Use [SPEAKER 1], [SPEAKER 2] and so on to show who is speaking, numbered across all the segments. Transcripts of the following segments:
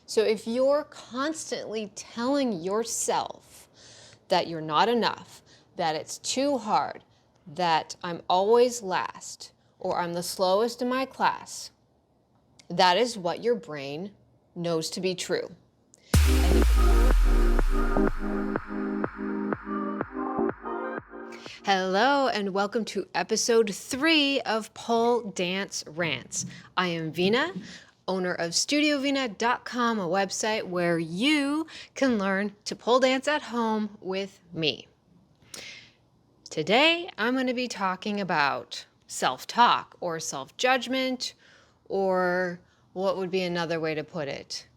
[SPEAKER 1] So if you're constantly telling yourself that you're not enough, that it's too hard, that I'm always last, or I'm the slowest in my class, that is what your brain knows to be true. Hello and welcome to episode 3 of Dance RANTS. I am Vina, owner of StudioVina.com, a website where you can learn to pole dance at home with me. Today I'm going to be talking about self-talk or self-judgment, or what would be another way to put it?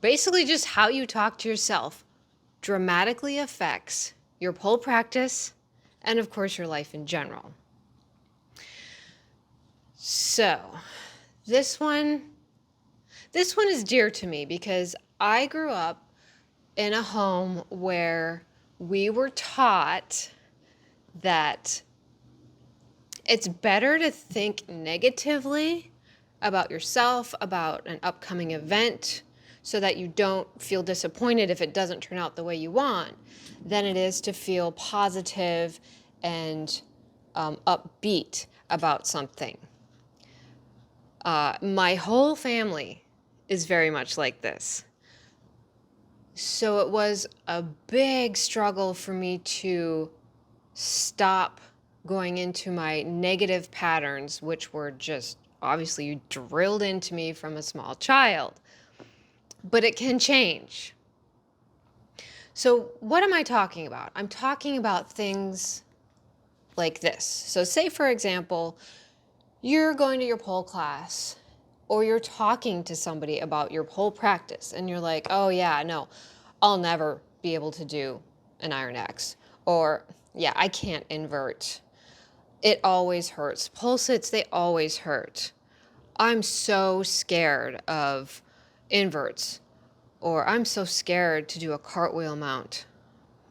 [SPEAKER 1] Basically just how you talk to yourself dramatically affects your pole practice, and of course your life in general. So this one is dear to me because I grew up in a home where we were taught that it's better to think negatively about yourself, about an upcoming event, so that you don't feel disappointed if it doesn't turn out the way you want, than it is to feel positive and upbeat about something. My whole family is very much like this. So it was a big struggle for me to stop going into my negative patterns, which were just obviously drilled into me from a small child. But it can change. So what am I talking about? I'm talking about things like this. So say, for example, you're going to your pole class or you're talking to somebody about your pole practice and you're like, oh yeah, no, I'll never be able to do an iron X. Or yeah, I can't invert. It always hurts. Pole sits, they always hurt. I'm so scared of inverts, or I'm so scared to do a cartwheel mount.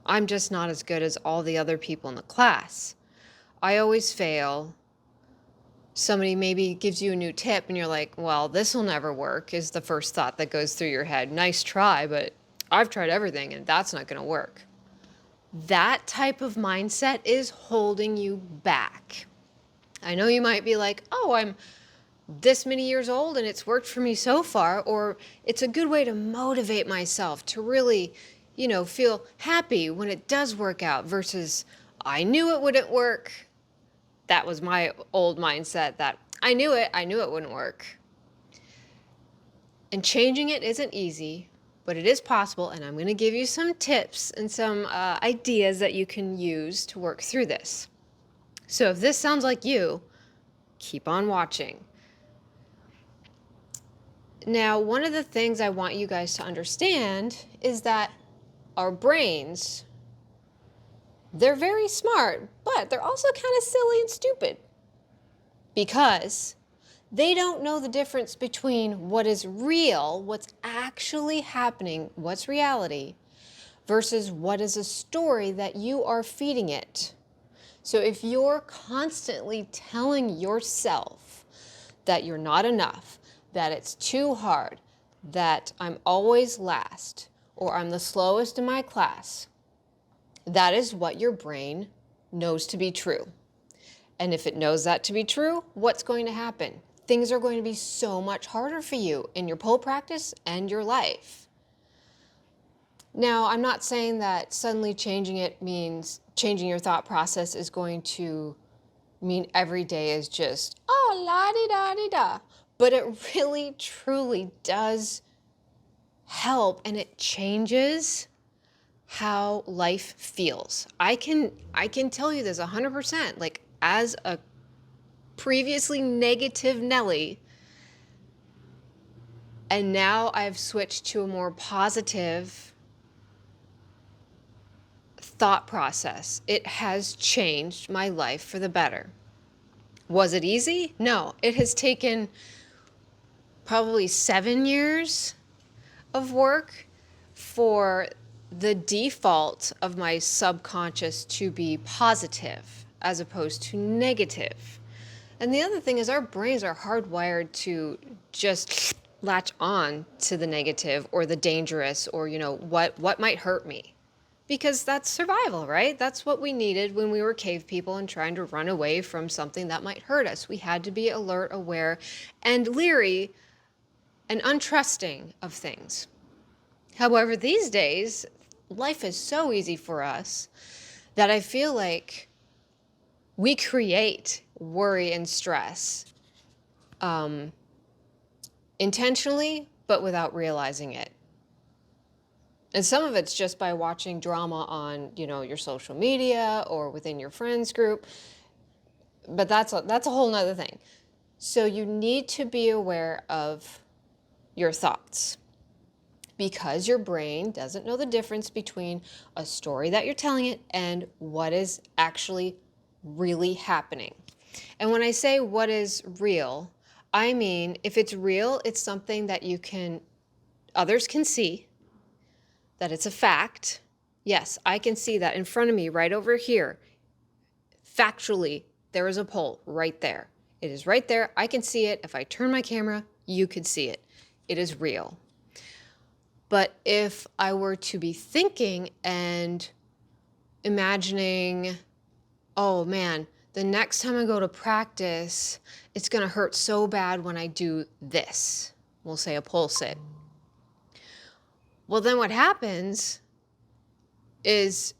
[SPEAKER 1] I'm just not as good as all the other people in the class. I always fail. Somebody maybe gives you a new tip and you're like, well, this will never work, is the first thought that goes through your head. Nice try, but I've tried everything and that's not going to work. That type of mindset is holding you back. I know you might be like, oh, I'm this many years old and it's worked for me so far, or it's a good way to motivate myself to really, feel happy when it does work out versus I knew it wouldn't work. That was my old mindset, that I knew it wouldn't work. And changing it isn't easy, but it is possible, and I'm going to give you some tips and some ideas that you can use to work through this. So if this sounds like you, keep on watching. Now, one of the things I want you guys to understand is that our brains, they're very smart, but they're also kind of silly and stupid because they don't know the difference between what is real, what's actually happening, what's reality, versus what is a story that you are feeding it. So if you're constantly telling yourself that you're not enough, that it's too hard, that I'm always last, or I'm the slowest in my class, that is what your brain knows to be true. And if it knows that to be true, what's going to happen? Things are going to be so much harder for you in your pole practice and your life. Now, I'm not saying that suddenly changing it means changing your thought process is going to mean every day is just, oh, la-di-da-di-da. But it really, truly does help, and it changes how life feels. I can tell you this 100%. Like, as a previously negative Nelly, and now I've switched to a more positive thought process. It has changed my life for the better. Was it easy? No. It has taken probably 7 years of work for the default of my subconscious to be positive as opposed to negative. And the other thing is our brains are hardwired to just latch on to the negative or the dangerous or, what might hurt me. Because that's survival, right? That's what we needed when we were cave people and trying to run away from something that might hurt us. We had to be alert, aware, and leery and untrusting of things. However, these days, life is so easy for us that I feel like we create worry and stress intentionally, but without realizing it. And some of it's just by watching drama on, your social media or within your friends group. But that's a whole nother thing. So you need to be aware of your thoughts, because your brain doesn't know the difference between a story that you're telling it and what is actually really happening. And when I say what is real, I mean, if it's real, it's something that others can see, that it's a fact. Yes, I can see that in front of me right over here. Factually, there is a pole right there. It is right there. I can see it. If I turn my camera, you could see it. It is real. But if I were to be thinking and imagining, oh man, the next time I go to practice, it's going to hurt so bad when I do this. We'll say a pole sit. Well, then what happens is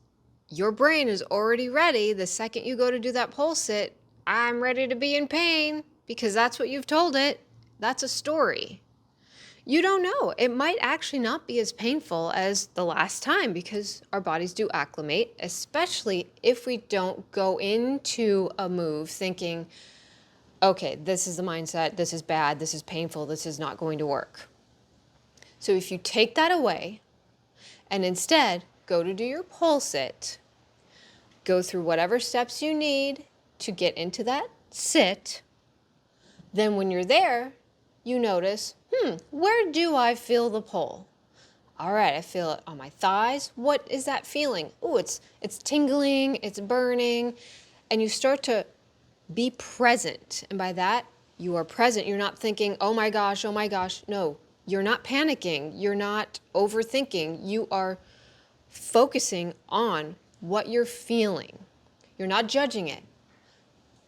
[SPEAKER 1] your brain is already ready. The second you go to do that pole sit, I'm ready to be in pain, because that's what you've told it. That's a story. You don't know. It might actually not be as painful as the last time, because our bodies do acclimate, especially if we don't go into a move thinking, okay, this is the mindset, this is bad, this is painful, this is not going to work. So if you take that away and instead go to do your pole sit, go through whatever steps you need to get into that sit, then when you're there, you notice, where do I feel the pole? All right, I feel it on my thighs. What is that feeling? Oh, it's tingling, it's burning. And you start to be present. And by that, you are present. You're not thinking, oh my gosh, oh my gosh. No, you're not panicking. You're not overthinking. You are focusing on what you're feeling. You're not judging it.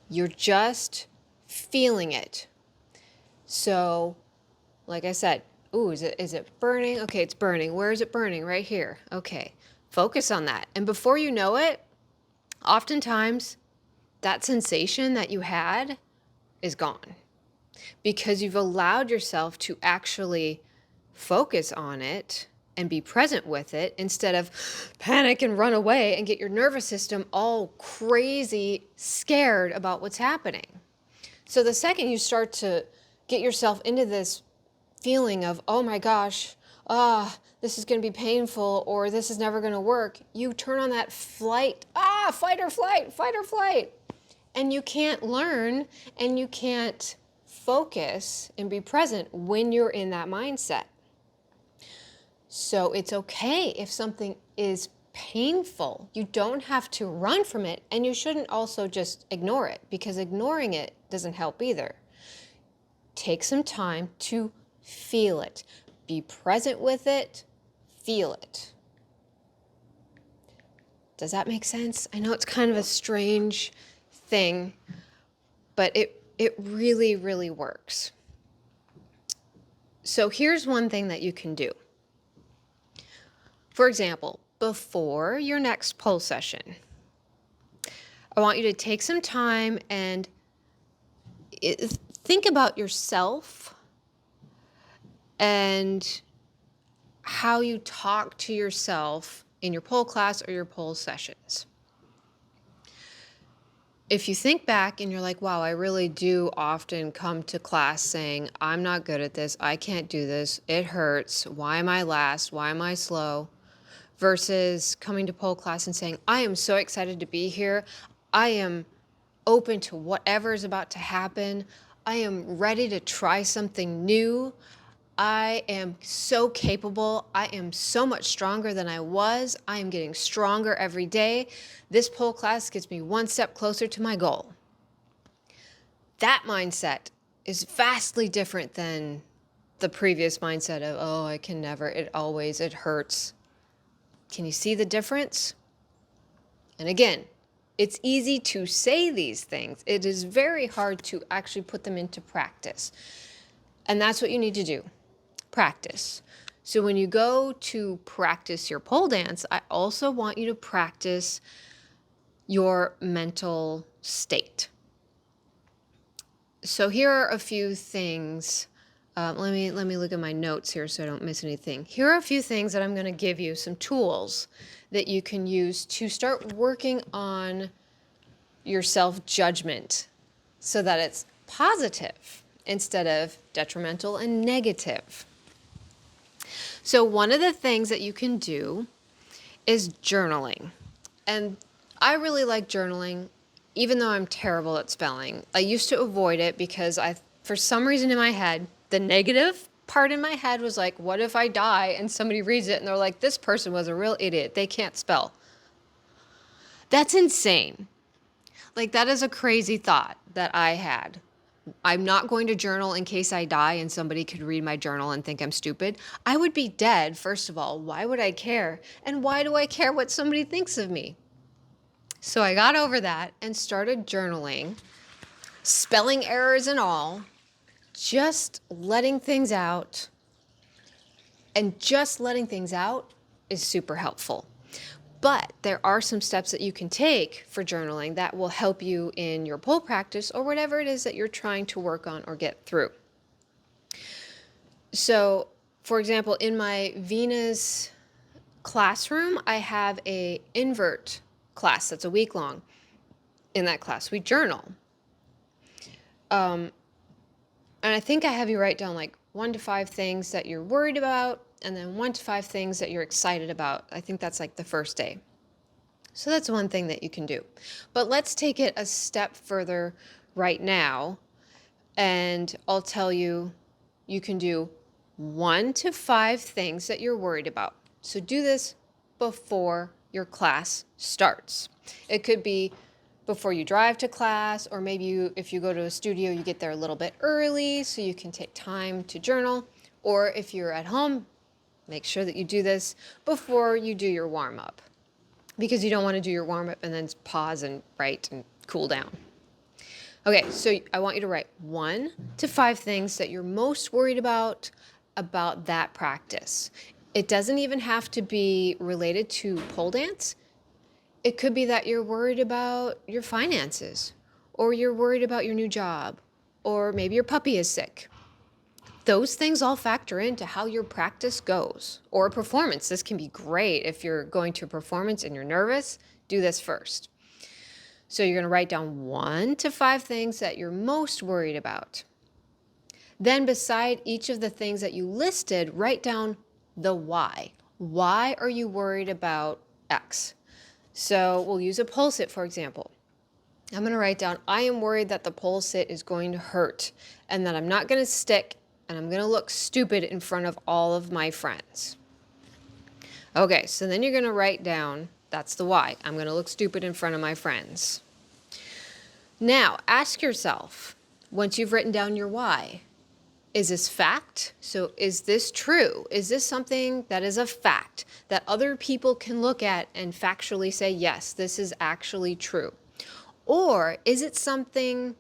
[SPEAKER 1] You're just feeling it. So, like I said, ooh, is it burning? Okay, it's burning. Where is it burning? Right here. Okay, focus on that. And before you know it, oftentimes that sensation that you had is gone, because you've allowed yourself to actually focus on it and be present with it, instead of panic and run away and get your nervous system all crazy scared about what's happening. So the second you start to get yourself into this feeling of, oh my gosh, this is going to be painful, or this is never going to work, you turn on that fight or flight. And you can't learn and you can't focus and be present when you're in that mindset. So it's okay if something is painful. You don't have to run from it, and you shouldn't also just ignore it, because ignoring it doesn't help either. Take some time to feel it. Be present with it. Feel it. Does that make sense? I know it's kind of a strange thing, but it really, really works. So here's one thing that you can do. For example, before your next pole session, I want you to take some time and think about yourself and how you talk to yourself in your pole class or your pole sessions. If you think back and you're like, wow, I really do often come to class saying, I'm not good at this, I can't do this, it hurts, why am I last, why am I slow? Versus coming to pole class and saying, I am so excited to be here, I am open to whatever is about to happen, I am ready to try something new, I am so capable. I am so much stronger than I was. I am getting stronger every day. This pole class gets me one step closer to my goal. That mindset is vastly different than the previous mindset of, oh, I can never, it hurts. Can you see the difference? And again, it's easy to say these things. It is very hard to actually put them into practice. And that's what you need to do, practice. So when you go to practice your pole dance, I also want you to practice your mental state. So here are a few things. Let me look at my notes here so I don't miss anything. Here are a few things that I'm going to give you, some tools that you can use to start working on your self-judgment so that it's positive instead of detrimental and negative. So one of the things that you can do is journaling. And I really like journaling, even though I'm terrible at spelling. I used to avoid it because for some reason in my head, the negative part in my head was like, what if I die and somebody reads it and they're like, this person was a real idiot. They can't spell. That's insane. Like, that is a crazy thought that I had. I'm not going to journal in case I die and somebody could read my journal and think I'm stupid. I would be dead, first of all. Why would I care? And why do I care what somebody thinks of me? So I got over that and started journaling, spelling errors and all, just letting things out. And just letting things out is super helpful. But there are some steps that you can take for journaling that will help you in your pole practice or whatever it is that you're trying to work on or get through. So, for example, in my Venus classroom, I have a invert class that's a week long. In that class, we journal. And I think I have you write down like 1 to 5 things that you're worried about, and then 1 to 5 things that you're excited about. I think that's like the first day. So that's one thing that you can do. But let's take it a step further right now, and I'll tell you, you can do 1 to 5 things that you're worried about. So do this before your class starts. It could be before you drive to class, or maybe if you go to a studio, you get there a little bit early so you can take time to journal. Or if you're at home, make sure that you do this before you do your warm-up, because you don't want to do your warm-up and then pause and write and cool down. Okay, so I want you to write 1 to 5 things that you're most worried about that practice. It doesn't even have to be related to pole dance. It could be that you're worried about your finances, or you're worried about your new job, or maybe your puppy is sick. Those things all factor into how your practice goes, or a performance. This can be great if you're going to a performance and you're nervous. Do this first. So you're going to write down 1 to 5 things that you're most worried about. Then beside each of the things that you listed, write down the why. Why are you worried about X? So we'll use a pole sit, for example. I'm going to write down, I am worried that the pole sit is going to hurt and that I'm not going to stick and I'm going to look stupid in front of all of my friends. Okay, so then you're going to write down, that's the why. I'm going to look stupid in front of my friends. Now, ask yourself, once you've written down your why, is this fact? So is this true? Is this something that is a fact that other people can look at and factually say, yes, this is actually true? Or is it something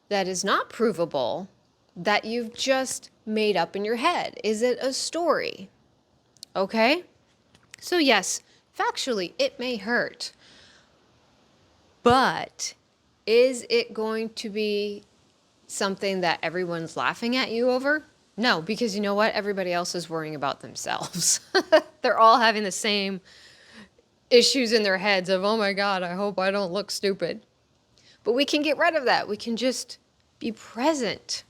[SPEAKER 1] that is not provable that you've just made up in your head? Is it a story? Okay? So yes, factually, it may hurt. But is it going to be something that everyone's laughing at you over? No, because you know what? Everybody else is worrying about themselves. They're all having the same issues in their heads of, oh my God, I hope I don't look stupid. But we can get rid of that. We can just be present.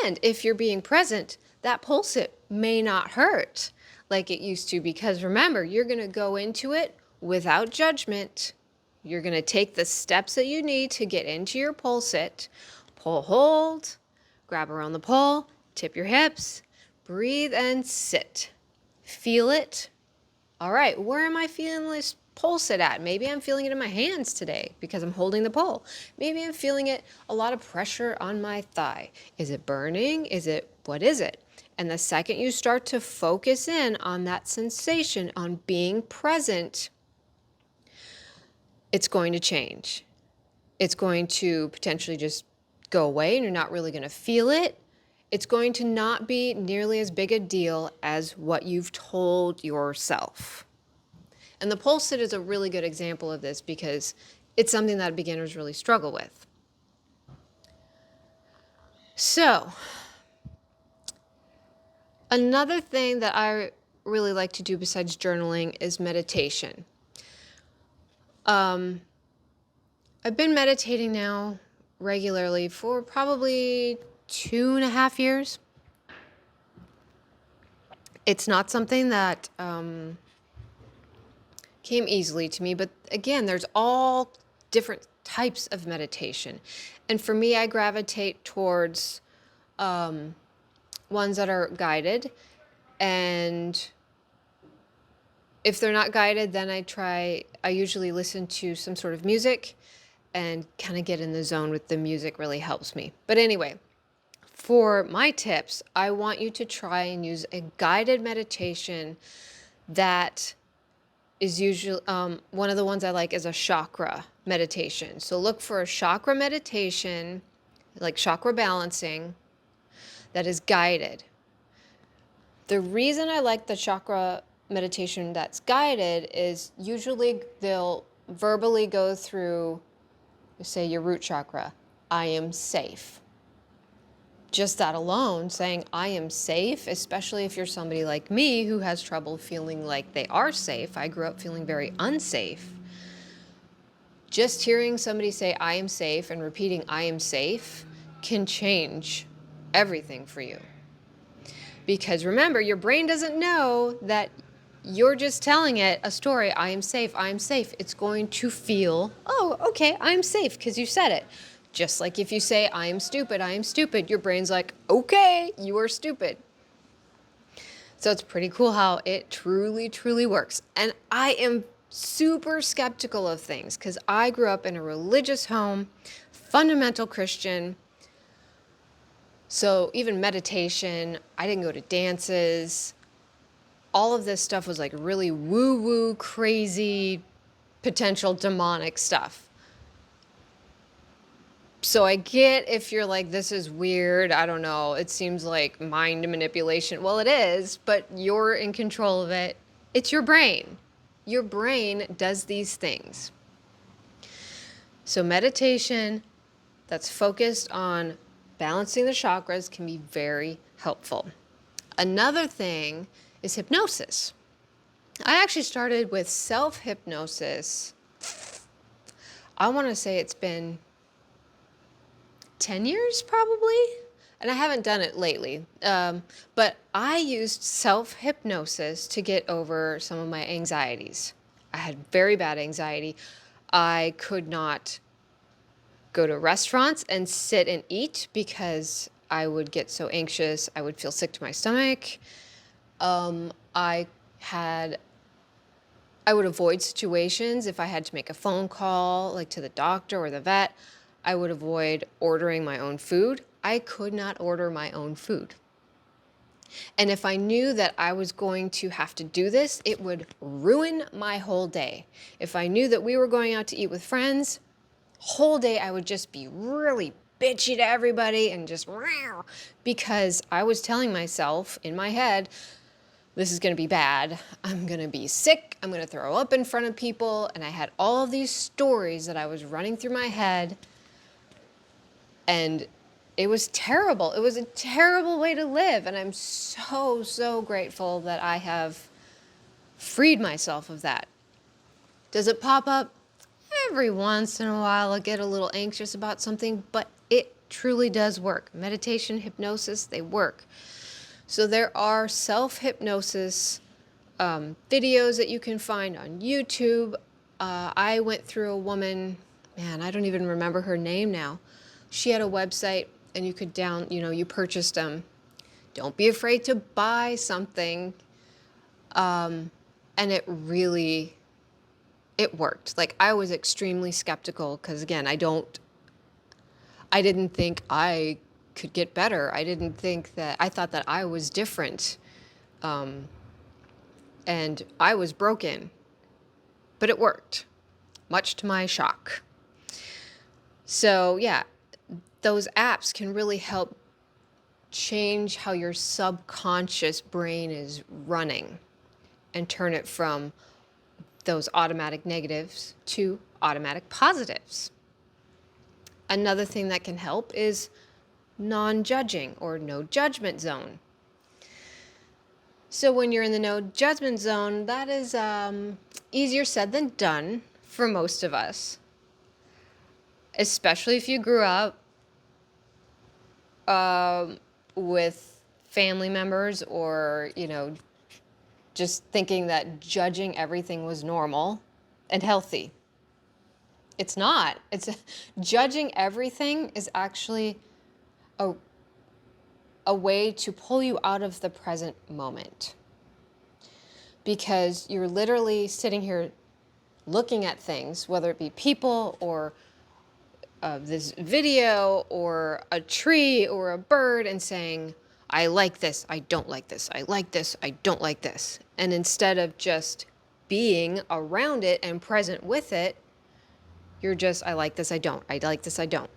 [SPEAKER 1] And if you're being present, that pole sit may not hurt like it used to, because remember, you're going to go into it without judgment. You're going to take the steps that you need to get into your pole sit. Pole hold, grab around the pole, tip your hips, breathe and sit. Feel it. All right, where am I feeling this pole sit at? Maybe I'm feeling it in my hands today because I'm holding the pole. Maybe I'm feeling it, a lot of pressure on my thigh. Is it burning? What is it? And the second you start to focus in on that sensation, on being present, it's going to change. It's going to potentially just go away and you're not really going to feel it. It's going to not be nearly as big a deal as what you've told yourself. And the pole sit is a really good example of this because it's something that beginners really struggle with. So, another thing that I really like to do besides journaling is meditation. I've been meditating now regularly for probably 2.5 years. It's not something that came easily to me, but again, there's all different types of meditation. And for me, I gravitate towards ones that are guided. And if they're not guided, then I usually listen to some sort of music and kind of get in the zone with the music really helps me. But anyway, for my tips, I want you to try and use a guided meditation that is usually one of the ones I like is a chakra meditation. So look for a chakra meditation, like chakra balancing, that is guided. The reason I like the chakra meditation that's guided is usually they'll verbally go through, say, your root chakra. I am safe. Just that alone, saying I am safe, especially if you're somebody like me who has trouble feeling like they are safe. I grew up feeling very unsafe. Just hearing somebody say I am safe and repeating I am safe can change everything for you. Because remember, your brain doesn't know that you're just telling it a story. I am safe, I am safe. It's going to feel, oh, okay, I'm safe because you said it. Just like if you say, I am stupid, your brain's like, okay, you are stupid. So it's pretty cool how it truly, truly works. And I am super skeptical of things because I grew up in a religious home, fundamental Christian. So even meditation, I didn't go to dances. All of this stuff was like really woo-woo, crazy, potential demonic stuff. So I get if you're like, this is weird, I don't know, it seems like mind manipulation. Well, it is, but you're in control of it. It's your brain. Your brain does these things. So meditation that's focused on balancing the chakras can be very helpful. Another thing is hypnosis. I actually started with self-hypnosis. I want to say it's been 10 years probably, and I haven't done it lately. But I used self-hypnosis to get over some of my anxieties. I had very bad anxiety. I could not go to restaurants and sit and eat because I would get so anxious. I would feel sick to my stomach. I would avoid situations if I had to make a phone call, like to the doctor or the vet. I would avoid ordering my own food. I could not order my own food. And if I knew that I was going to have to do this, it would ruin my whole day. If I knew that we were going out to eat with friends, whole day I would just be really bitchy to everybody and just because I was telling myself in my head, this is going to be bad. I'm going to be sick. I'm going to throw up in front of people. And I had all of these stories that I was running through my head. And it was terrible. It was a terrible way to live. And I'm so, so grateful that I have freed myself of that. Does it pop up? Every once in a while, I get a little anxious about something, but it truly does work. Meditation, hypnosis, they work. So there are self-hypnosis videos that you can find on YouTube. I went through a woman, man, I don't even remember her name now. She had a website and you could you purchased them. Don't be afraid to buy something. And it really it worked. Like, I was extremely skeptical because, again, I didn't think I could get better. I thought that I was different, and I was broken, but it worked, much to my shock. So, yeah, those apps can really help change how your subconscious brain is running and turn it from those automatic negatives to automatic positives. Another thing that can help is non-judging or no judgment zone. So when you're in the no judgment zone, that is easier said than done for most of us, especially if you grew up with family members, or, just thinking that judging everything was normal and healthy. It's not. Judging everything is actually a way to pull you out of the present moment, because you're literally sitting here looking at things, whether it be people or this video or a tree or a bird, and saying, I like this, I don't like this, I like this, I don't like this. And instead of just being around it and present with it, you're just, I like this, I don't, I like this, I don't.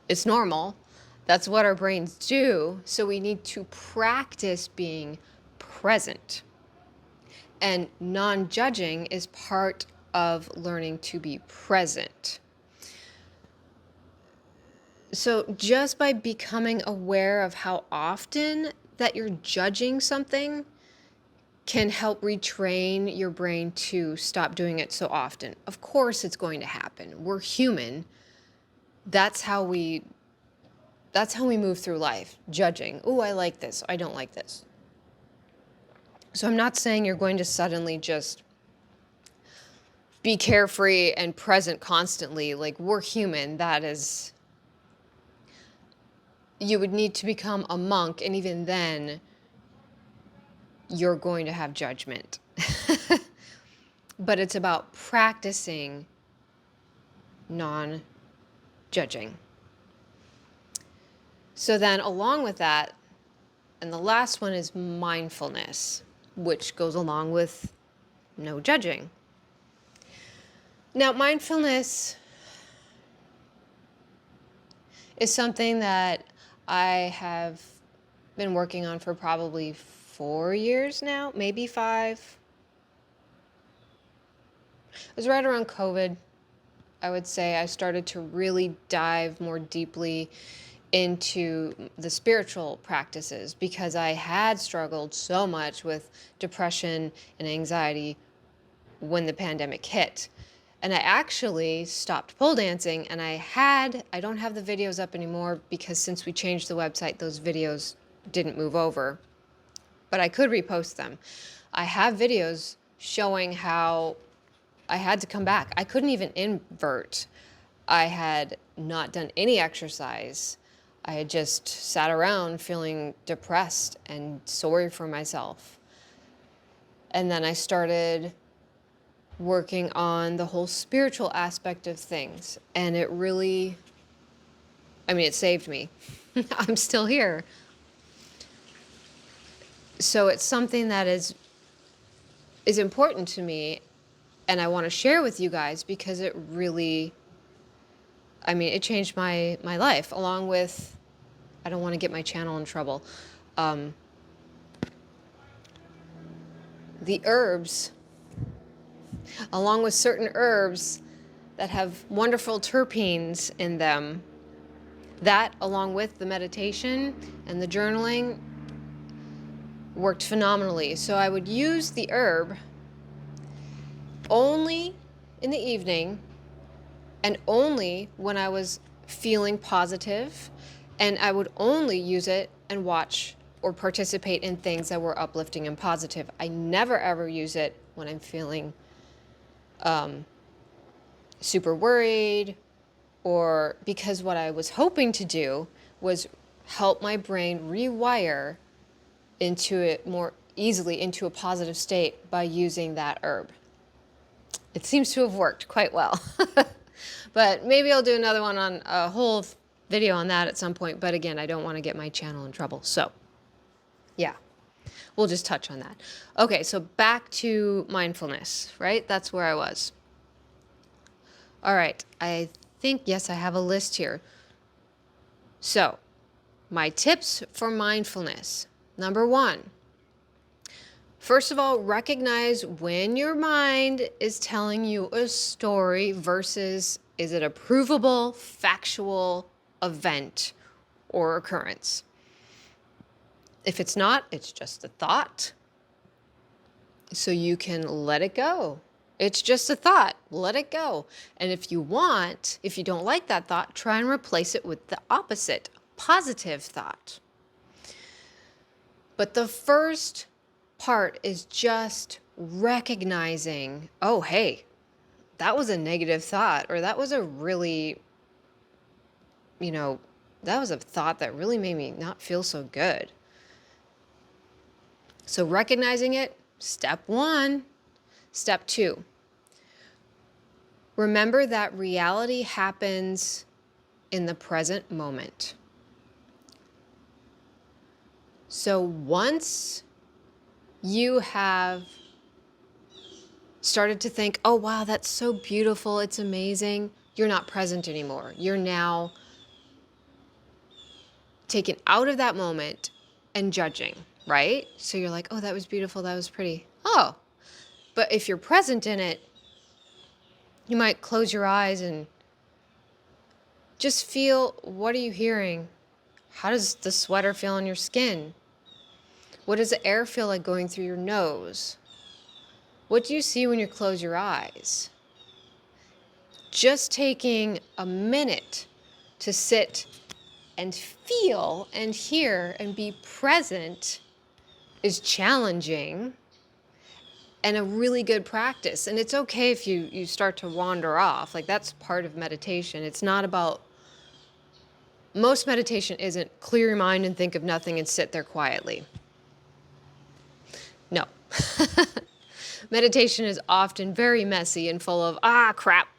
[SPEAKER 1] It's normal. That's what our brains do. So we need to practice being present. And non-judging is part of learning to be present. So just by becoming aware of how often that you're judging something can help retrain your brain to stop doing it so often. Of course it's going to happen. We're human. That's how we move through life, judging. Oh, I like this, I don't like this. So I'm not saying you're going to suddenly just be carefree and present constantly. Like, we're human. You would need to become a monk, and even then, you're going to have judgment. But it's about practicing non-judging. So then, along with that, and the last one is mindfulness, which goes along with no judging. Now, mindfulness is something that I have been working on for probably 4 years now, maybe 5. It was right around COVID, I would say, I started to really dive more deeply into the spiritual practices, because I had struggled so much with depression and anxiety when the pandemic hit. And I actually stopped pole dancing, and I don't have the videos up anymore, because since we changed the website, those videos didn't move over, but I could repost them. I have videos showing how I had to come back. I couldn't even invert. I had not done any exercise. I had just sat around feeling depressed and sorry for myself. And then I started working on the whole spiritual aspect of things. And it really, it saved me. I'm still here. So it's something that is important to me, and I want to share with you guys, because it really, it changed my life, along with, I don't want to get my channel in trouble. The herbs, along with certain herbs that have wonderful terpenes in them, that, along with the meditation and the journaling, worked phenomenally. So I would use the herb only in the evening, and only when I was feeling positive, and I would only use it and watch or participate in things that were uplifting and positive. I never ever use it when I'm feeling super worried, or because what I was hoping to do was help my brain rewire into it more easily into a positive state by using that herb. It seems to have worked quite well. But maybe I'll do another one on a whole video on that at some point. But again, I don't want to get my channel in trouble. So yeah, we'll just touch on that. Okay, so back to mindfulness, right? That's where I was. All right, I think, yes, I have a list here. So my tips for mindfulness. Number 1, first of all, recognize when your mind is telling you a story versus is it a provable, factual event or occurrence. If it's not, it's just a thought. So you can let it go. It's just a thought. Let it go. And if you don't like that thought, try and replace it with the opposite, positive thought. But the first part is just recognizing, oh, hey, that was a negative thought, or that was a really, that was a thought that really made me not feel so good. So recognizing it, step 1. Step 2, remember that reality happens in the present moment. So once you have started to think, oh, wow, that's so beautiful, it's amazing, you're not present anymore. You're now taken out of that moment and judging, right? So you're like, oh, that was beautiful, that was pretty. Oh, but if you're present in it, you might close your eyes and just feel, what are you hearing? How does the sweater feel on your skin? What does the air feel like going through your nose? What do you see when you close your eyes? Just taking a minute to sit and feel and hear and be present is challenging and a really good practice. And it's okay if you start to wander off. Like, that's part of meditation. It's not about, most meditation isn't clear your mind and think of nothing and sit there quietly. No. Meditation is often very messy and full of, crap.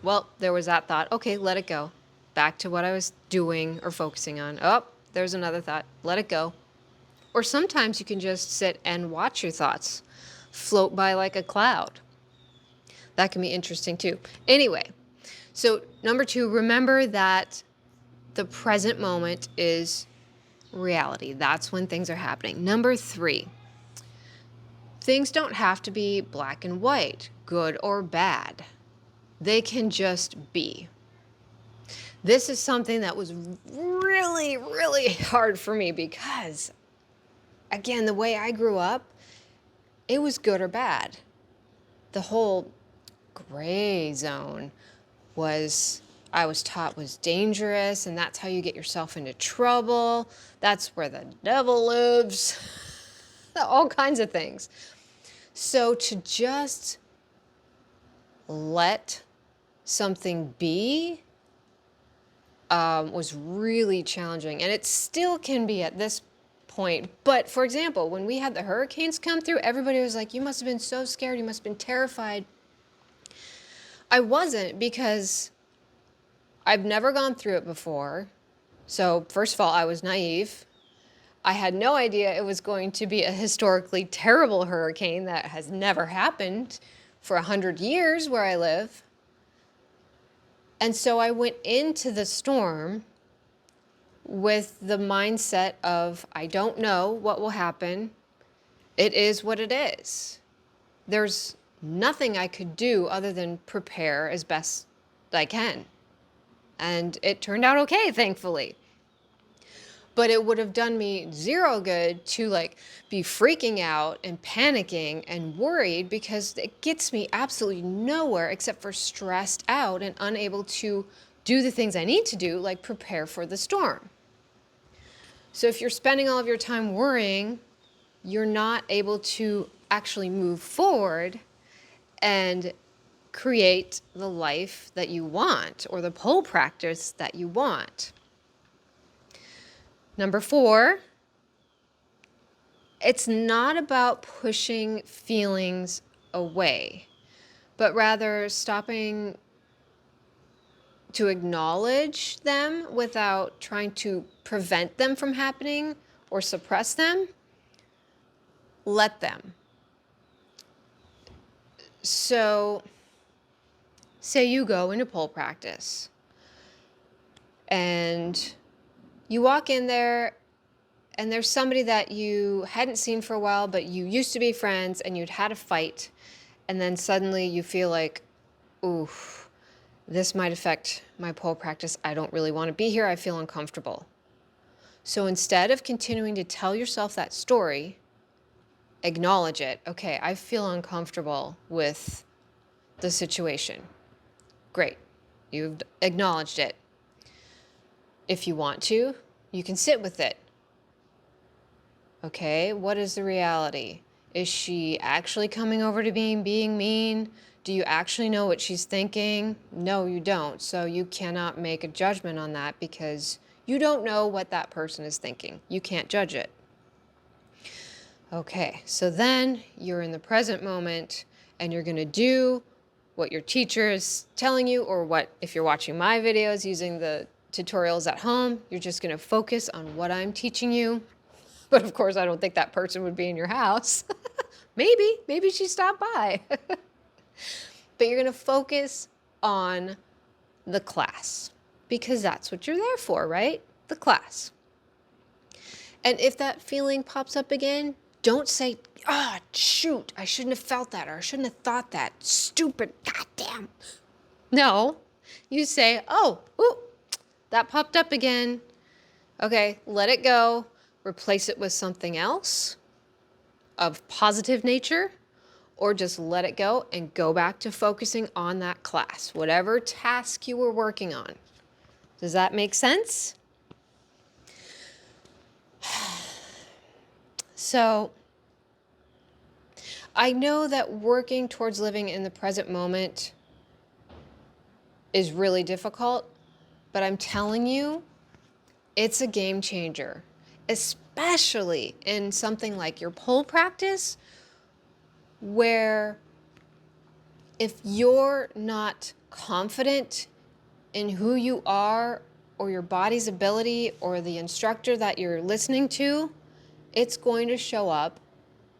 [SPEAKER 1] Well, there was that thought. Okay, let it go. Back to what I was doing or focusing on. Oh, there's another thought. Let it go. Or sometimes you can just sit and watch your thoughts float by like a cloud. That can be interesting too. Anyway, so number 2, remember that the present moment is reality. That's when things are happening. Number 3, things don't have to be black and white, good or bad. They can just be. This is something that was really, really hard for me because, again, the way I grew up, it was good or bad. The whole gray zone I was taught was dangerous, and that's how you get yourself into trouble. That's where the devil lives. All kinds of things. So to just let something be was really challenging, and it still can be at this point. But for example, when we had the hurricanes come through, everybody was like, you must have been so scared, you must have been terrified. I wasn't, because I've never gone through it before. So first of all, I was naive. I had no idea it was going to be a historically terrible hurricane that has never happened for 100 years where I live. And so I went into the storm with the mindset of, I don't know what will happen. It is what it is. There's nothing I could do other than prepare as best I can. And it turned out okay, thankfully. But it would have done me zero good to be freaking out and panicking and worried, because it gets me absolutely nowhere except for stressed out and unable to do the things I need to do, like prepare for the storm. So if you're spending all of your time worrying, you're not able to actually move forward and create the life that you want or the pole practice that you want. Number 4, it's not about pushing feelings away, but rather stopping to acknowledge them without trying to prevent them from happening or suppress them. Let them. So, say you go into pole practice and you walk in there and there's somebody that you hadn't seen for a while, but you used to be friends and you'd had a fight, and then suddenly you feel like, ooh, this might affect my pole practice. I don't really want to be here. I feel uncomfortable. So instead of continuing to tell yourself that story, acknowledge it. Okay, I feel uncomfortable with the situation. Great. You've acknowledged it. If you want to, you can sit with it. Okay, what is the reality? Is she actually coming over to being mean? Do you actually know what she's thinking? No, you don't. So you cannot make a judgment on that because you don't know what that person is thinking. You can't judge it. Okay, so then you're in the present moment and you're going to do what your teacher is telling you, or what, if you're watching my videos using the tutorials at home, you're just going to focus on what I'm teaching you. But of course, I don't think that person would be in your house. Maybe she stopped by. But you're going to focus on the class because that's what you're there for, right? The class. And if that feeling pops up again, don't say, "Ah, oh, shoot, I shouldn't have felt that, or I shouldn't have thought that. Stupid, goddamn." No, you say, "Oh, ooh, that popped up again. Okay, let it go. Replace it with something else of positive nature, or just let it go and go back to focusing on that class, whatever task you were working on." Does that make sense? So I know that working towards living in the present moment is really difficult, but I'm telling you, it's a game changer, especially in something like your pole practice, where if you're not confident in who you are or your body's ability or the instructor that you're listening to, it's going to show up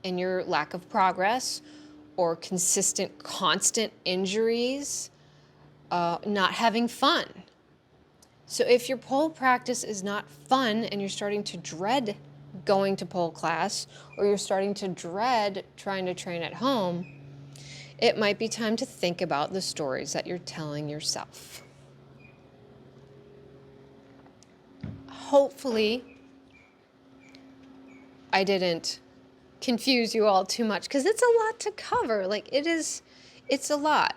[SPEAKER 1] in your lack of progress or consistent, constant injuries, not having fun. So if your pole practice is not fun and you're starting to dread going to pole class, or you're starting to dread trying to train at home, it might be time to think about the stories that you're telling yourself. Hopefully, I didn't confuse you all too much, because it's a lot to cover. It's a lot.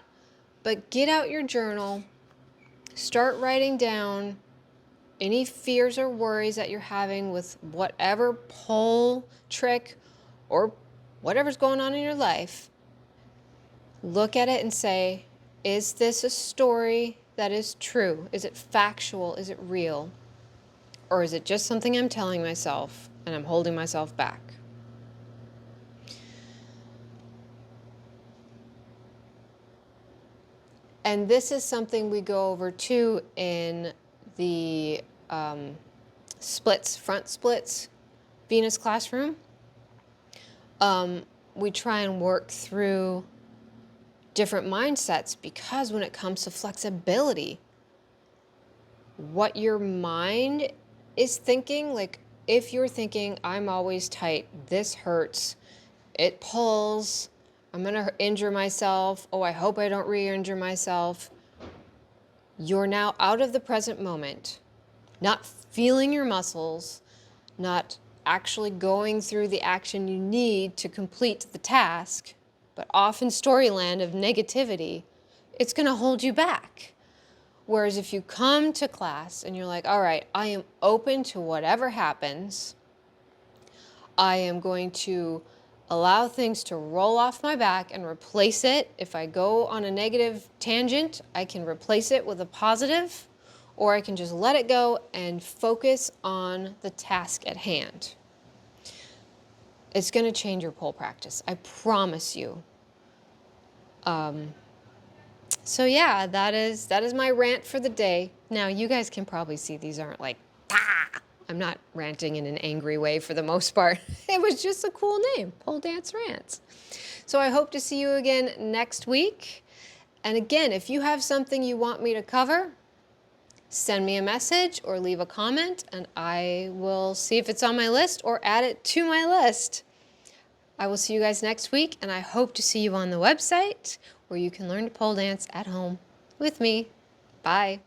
[SPEAKER 1] But get out your journal, start writing down any fears or worries that you're having with whatever pole trick or whatever's going on in your life. Look at it and say, is this a story that is true? Is it factual? Is it real? Or is it just something I'm telling myself and I'm holding myself back? And this is something we go over too in the front splits, Venus classroom. We try and work through different mindsets, because when it comes to flexibility, what your mind is thinking, like if you're thinking, I'm always tight, this hurts, it pulls, I'm gonna injure myself, oh, I hope I don't re-injure myself. You're now out of the present moment, not feeling your muscles, not actually going through the action you need to complete the task, but off in storyland of negativity. It's gonna hold you back. Whereas if you come to class and you're like, all right, I am open to whatever happens, I am going to allow things to roll off my back and replace it. If I go on a negative tangent, I can replace it with a positive, or I can just let it go and focus on the task at hand. It's going to change your pole practice. I promise you. So yeah, that is my rant for the day. Now you guys can probably see these aren't like, ah! I'm not ranting in an angry way for the most part. It was just a cool name, Pole Dance Rants. So I hope to see you again next week. And again, if you have something you want me to cover, send me a message or leave a comment, and I will see if it's on my list or add it to my list. I will see you guys next week, and I hope to see you on the website where you can learn to pole dance at home with me. Bye.